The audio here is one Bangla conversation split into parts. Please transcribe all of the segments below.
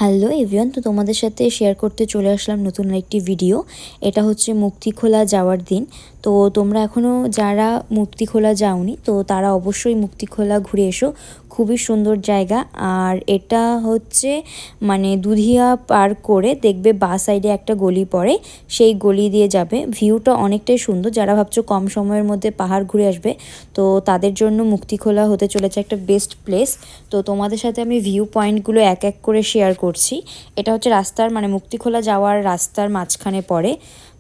হ্যালো এভরিওয়ান, তো তোমাদের সাথে শেয়ার করতে চলে আসলাম নতুন আরেকটি ভিডিও। এটা হচ্ছে মুক্তিখোলা যাওয়ার দিন। তো তোমরা এখনও যারা মুক্তিখোলা যাওনি তো তারা অবশ্যই মুক্তিখোলা ঘুরে এসো, খুবই সুন্দর জায়গা। আর এটা হচ্ছে মানে দুধিয়া পার করে দেখবে বাঁ সাইডে একটা গলি পড়ে, সেই গলি দিয়ে যাবে। ভিউটা অনেকটাই সুন্দর। যারা ভাবছো কম সময়ের মধ্যে পাহাড় ঘুরে আসবে তো তাদের জন্য মুক্তিখোলা হতে চলেছে একটা বেস্ট প্লেস। তো তোমাদের সাথে আমি ভিউ পয়েন্টগুলো এক এক করে শেয়ার করছি। এটা হচ্ছে রাস্তার মানে মুক্তিখোলা যাওয়ার রাস্তার মাঝখানে পড়ে,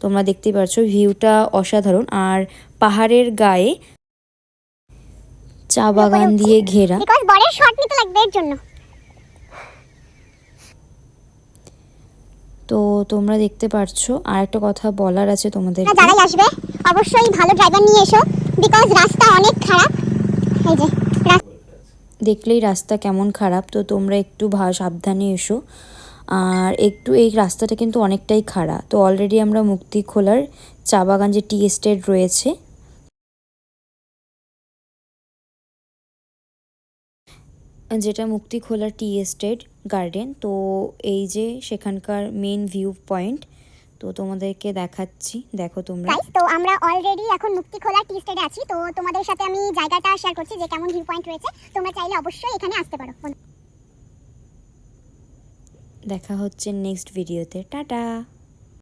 তোমরা দেখতেই পাচ্ছ ভিউটা অসাধারণ। আর পাহাড়ের গায়ে চা বাগান দিয়ে ঘেরা। তো তোমরা দেখতে পারছো। আর একটা কথা বলার আছে তোমাদের, যারাই আসবে অবশ্যই ভালো ড্রাইভার নিয়ে এসো, বিকজ রাস্তা অনেক খারাপ। এই যে দেখলেই রাস্তা কেমন খারাপ, তো তোমরা একটু সাবধানে এসো। আর একটু এই রাস্তাটা কিন্তু অনেকটাই খাড়া। তো অলরেডি আমরা মুক্তিখোলার চা বাগান যে টি এস্টেট রয়েছে, যেটা মুক্তিখোলার টি এস্টেট গার্ডেন, তো এই যে সেখানকার মেন ভিউ পয়েন্ট, তো তোমাদেরকে দেখাচ্ছি, দেখো তোমরা। তো আমরা অলরেডি এখন মুক্তিখোলা টি এস্টেটে আছি। তো তোমাদের সাথে আমি জায়গাটা শেয়ার করছি যে কেমন ভিউ পয়েন্ট রয়েছে। তোমরা চাইলে অবশ্যই এখানে আসতে পারো। দেখা হচ্ছে নেক্সট ভিডিওতে। টাটা।